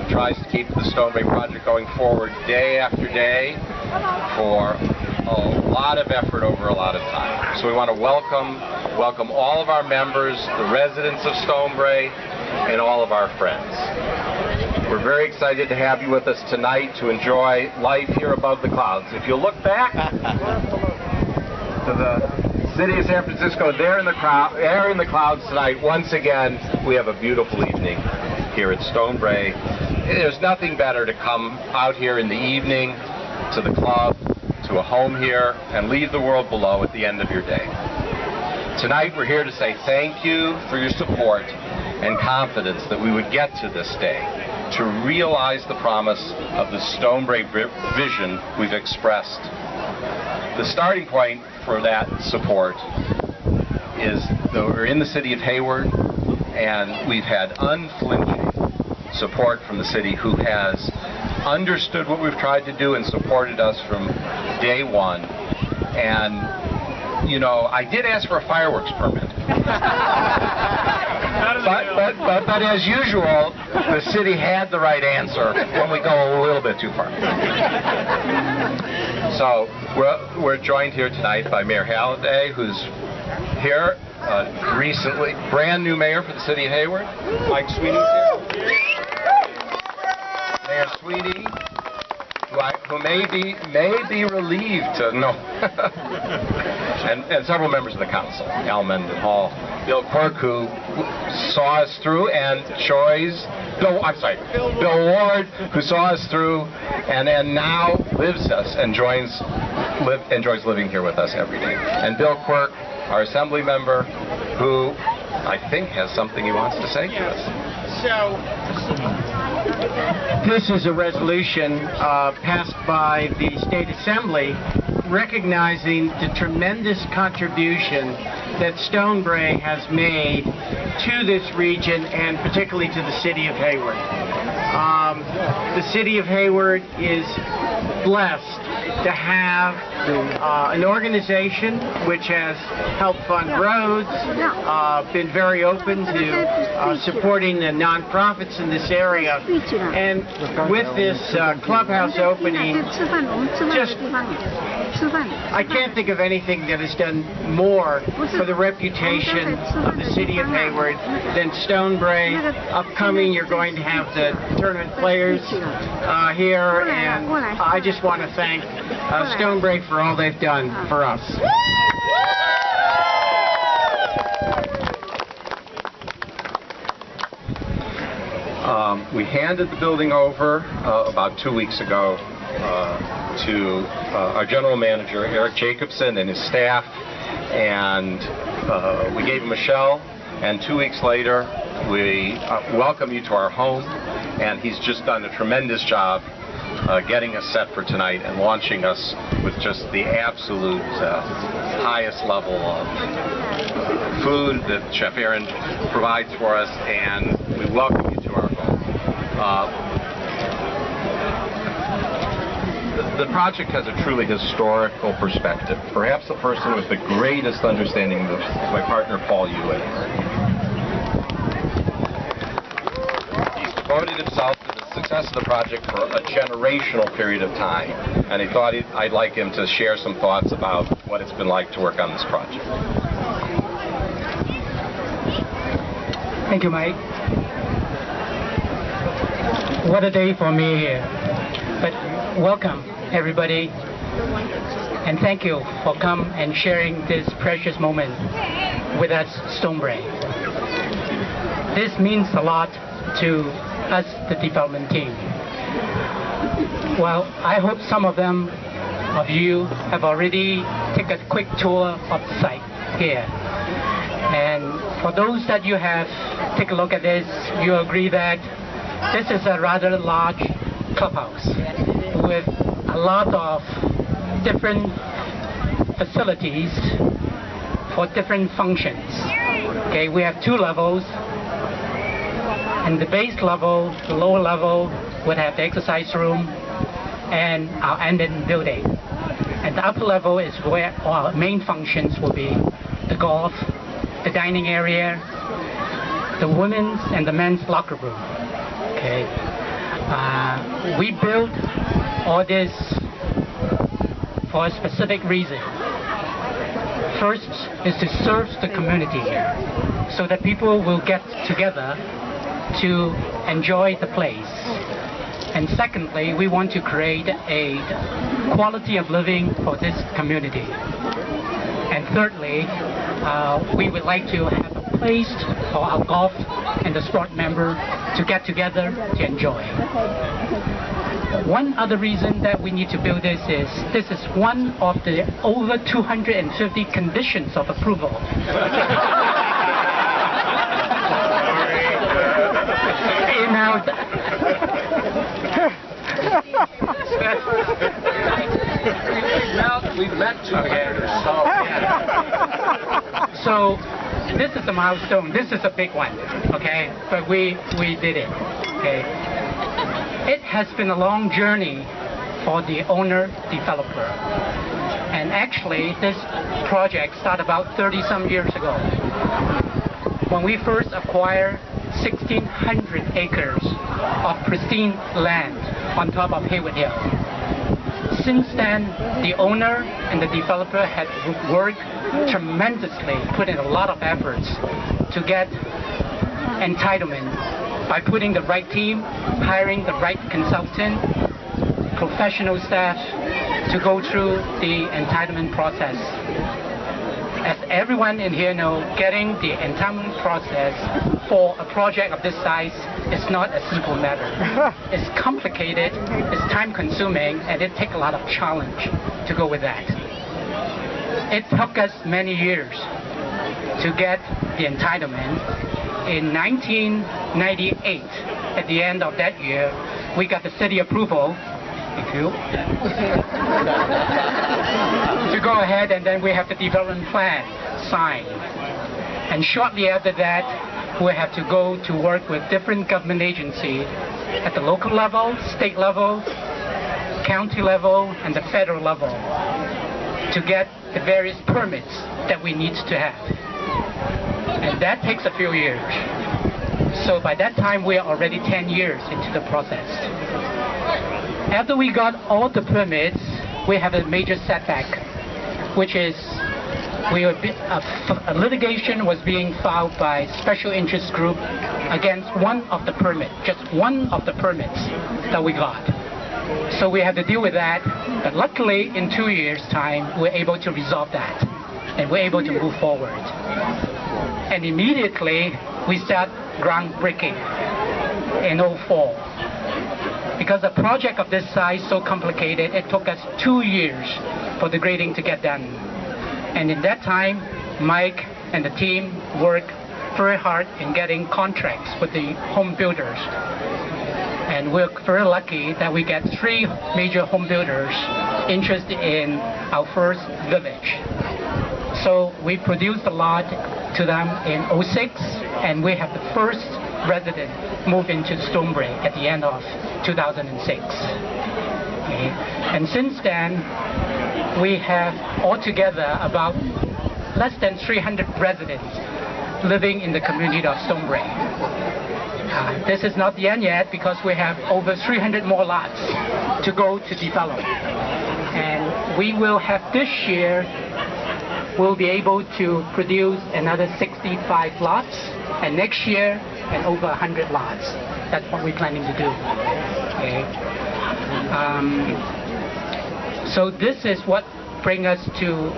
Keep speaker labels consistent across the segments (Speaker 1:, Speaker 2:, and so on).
Speaker 1: tries to keep the Stonebrae project going forward day after day for a lot of effort over a lot of time. So we want to welcome all of our members, the residents of Stonebrae, and all of our friends. We're very excited to have you with us tonight to enjoy life here above the clouds. If you look back to the city of San Francisco, there in the clouds tonight, once again, we have a beautiful evening here at Stonebrae. There's nothing better to come out here in the evening to the club, to a home here, and leave the world below at the end of your day. Tonight we're here to say thank you for your support and confidence that we would get to this day, to realize the promise of the Stonebrae vision we've expressed. The starting point for that support is that we're in the city of Hayward, and we've had unflinching support from the city, who has understood what we've tried to do and supported us from day one. And, you know, I did ask for a fireworks permit. But as usual, the city had the right answer when we go a little bit too far. So we're joined here tonight by Mayor Halliday, who's here recently, brand new mayor for the city of Hayward. Mike Sweeney's here. Mayor Sweeney, who may be relieved to know, and several members of the council, Al Mendenhall, Bill Quirk, who saw us through, and Bill Ward, who saw us through, and now lives us and enjoys living here with us every day. And Bill Quirk, our assembly member, who I think has something he wants to say to us.
Speaker 2: So, this is a resolution passed by the State Assembly recognizing the tremendous contribution that Stonebrae has made to this region, and particularly to the city of Hayward. The city of Hayward is blessed to have an organization which has helped fund roads, been very open to supporting the nonprofits in this area, and with this clubhouse opening, I can't think of anything that has done more for the reputation of the city of Hayward than Stonebrae. Upcoming, you're going to have the tournament players here, and I just want to thank Stonebrae for all they've done for us.
Speaker 1: We handed the building over about 2 weeks ago to our general manager, Eric Jacobson, and his staff, and we gave him a shell, and 2 weeks later we welcome you to our home, and he's just done a tremendous job getting us set for tonight and launching us with just the absolute highest level of food that Chef Aaron provides for us, and we welcome you to our home. The project has a truly historical perspective. Perhaps the person with the greatest understanding of this is my partner, Paul Ewan. He's devoted himself to the success of the project for a generational period of time, and he thought I'd like him to share some thoughts about what it's been like to work on this project.
Speaker 3: Thank you, Mike. What a day for me here. But welcome, everybody, and thank you for coming and sharing this precious moment with us, Stonebrae. This means a lot to us, the development team. Well, I hope some of you have already taken a quick tour of the site here. And for those that you have take a look at this, you agree that this is a rather large clubhouse with a lot of different facilities for different functions. Okay, we have 2 levels, and the base level, the lower level, would have the exercise room and our ending building. And the upper level is where our main functions will be: the golf, the dining area, the women's and the men's locker room. Okay. We built all this for a specific reason. First is to serve the community so that people will get together to enjoy the place. And secondly, we want to create a quality of living for this community. And thirdly, we would like to have a place for our golf and the sport member to get together to enjoy. One other reason that we need to build this is one of the over 250 conditions of approval.
Speaker 1: We've met two.
Speaker 3: So this is a milestone. This is a big one. Okay, but we did it. Okay, it has been a long journey for the owner developer, and actually this project started about 30-some years ago when we first acquired 1,600 acres of pristine land on top of Haywood Hill. Since then, the owner and the developer had worked tremendously, put in a lot of efforts to get entitlement by putting the right team, hiring the right consultant, professional staff to go through the entitlement process. As everyone in here knows, getting the entitlement process for a project of this size is not a simple matter. It's complicated, it's time-consuming, and it takes a lot of challenge to go with that. It took us many years to get the entitlement. In 1998, at the end of that year, we got the city approval to go ahead, and then we have the development plan signed. And shortly after that, we have to go to work with different government agencies at the local level, state level, county level, and the federal level to get the various permits that we need to have. And that takes a few years. So by that time, we are already 10 years into the process. After we got all the permits, we have a major setback, which is a litigation was being filed by special interest group against one of the permits, just one of the permits that we got. So we had to deal with that, but luckily in 2 years' time, we're able to resolve that, and we're able to move forward. And immediately, we start groundbreaking in 2004. Because a project of this size, so complicated, it took us 2 years for the grading to get done. And in that time, Mike and the team worked very hard in getting contracts with the home builders. And we're very lucky that we get 3 major home builders interested in our first village. So we produced a lot to them in 2006, and we have the first resident move into Stonebrae at the end of 2006. Okay. And since then, we have altogether about less than 300 residents living in the community of Stonebrae. This is not the end yet, because we have over 300 more lots to go to develop. And we will have this year, we'll be able to produce another 65 lots, and next year, and over 100 lots. That's what we're planning to do. Okay. So this is what brings us to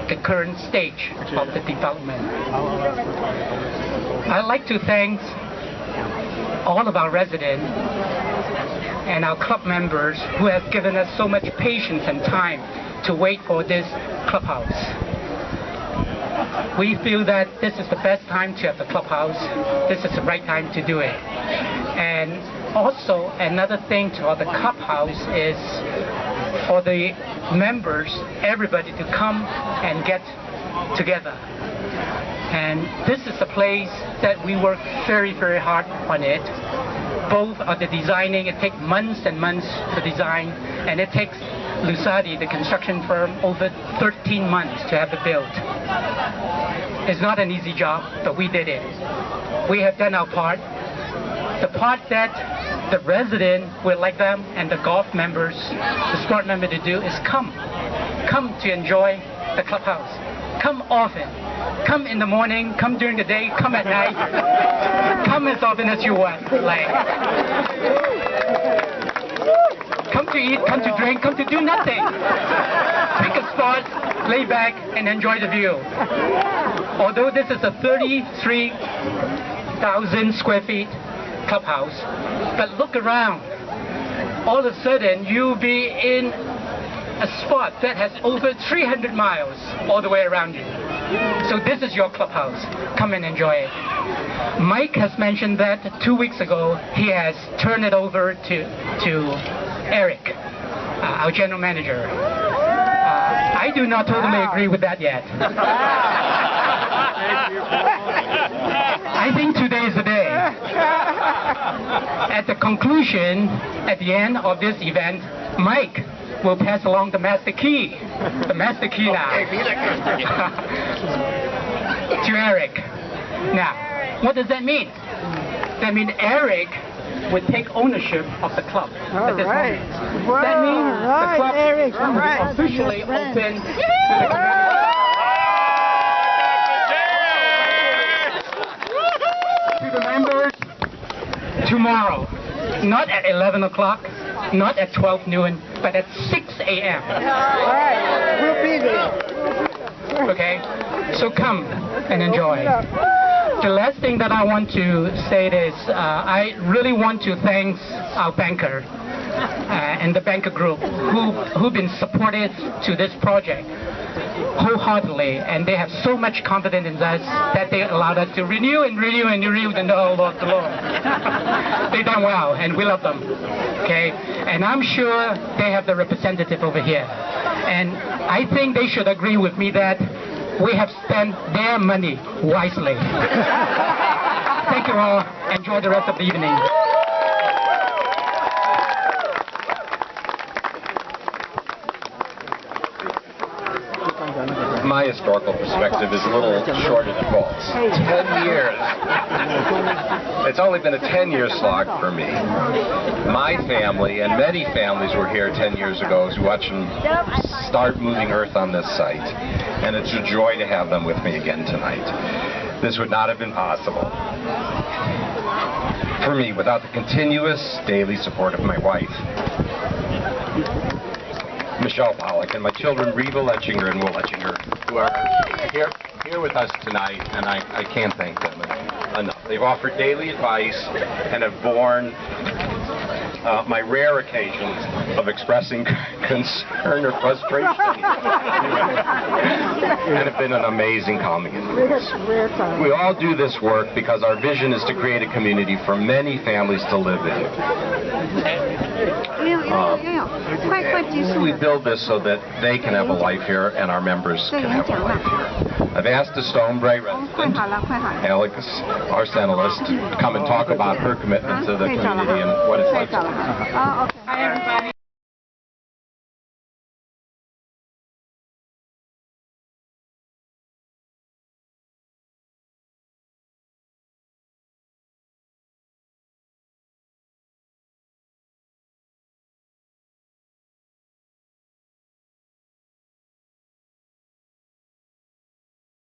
Speaker 3: the current stage of the development. I'd like to thank all of our residents and our club members who have given us so much patience and time to wait for this clubhouse. We feel that this is the best time to have the clubhouse. This is the right time to do it. And also another thing to the clubhouse is for the members, everybody to come and get together. And this is a place that we work very, very hard on it. Both of the designing, it takes months and months to design, and it takes Lusardi, the construction firm, over 13 months to have it built. It's not an easy job, but we did it. We have done our part, The part that the resident would like them and the golf members, the sport member to do is come to enjoy the clubhouse. Come often. Come in the morning, come during the day, come at night. Come as often as you want. Like, come to eat, come to drink, come to do nothing. Pick a spot, lay back, and enjoy the view. Although this is a 33,000 square feet clubhouse, but look around. All of a sudden, you'll be in a spot that has over 300 miles all the way around you. So this is your clubhouse. Come and enjoy it. Mike has mentioned that 2 weeks ago he has turned it over to Eric, our general manager. I do not totally agree with that yet. I think today is the day. At the conclusion, at the end of this event, Mike will pass along the master key. The master key now. To Eric. Now, what does that mean? That means Eric would take ownership of the club at this moment. That means the club will be officially open to the community. To the members tomorrow. Not at 11 o'clock, not at 12 noon, but at 6 a.m.
Speaker 4: We'll be there.
Speaker 3: Okay? So come and enjoy. The last thing that I want to say is I really want to thank our banker and the banker group who've been supportive to this project wholeheartedly, and they have so much confidence in us that they allowed us to renew the whole of the Lord. They've done well, and we love them. Okay, and I'm sure they have the representative over here, and I think they should agree with me that we have spent their money wisely. Thank you all. Enjoy the rest of the evening.
Speaker 1: My historical perspective is a little shorter than Paul's. 10 years. It's only been a 10-year slog for me. My family and many families were here 10 years ago to watch them start moving earth on this site. And it's a joy to have them with me again tonight. This would not have been possible for me without the continuous daily support of my wife, Michelle Pollock, and my children Reva Letchinger and Will Letchinger, who are here with us tonight, and I can't thank them enough. They've offered daily advice and have borne my rare occasions of expressing concern or frustration and have been an amazing calming influence. We all do this work because our vision is to create a community for many families to live in. We build this so that they can have a life here and our members can have a life here. I've asked the Stonebrae resident, Alex, our Sentinelist, to come and talk about her commitment to the community and what it's like.
Speaker 5: Hi everybody.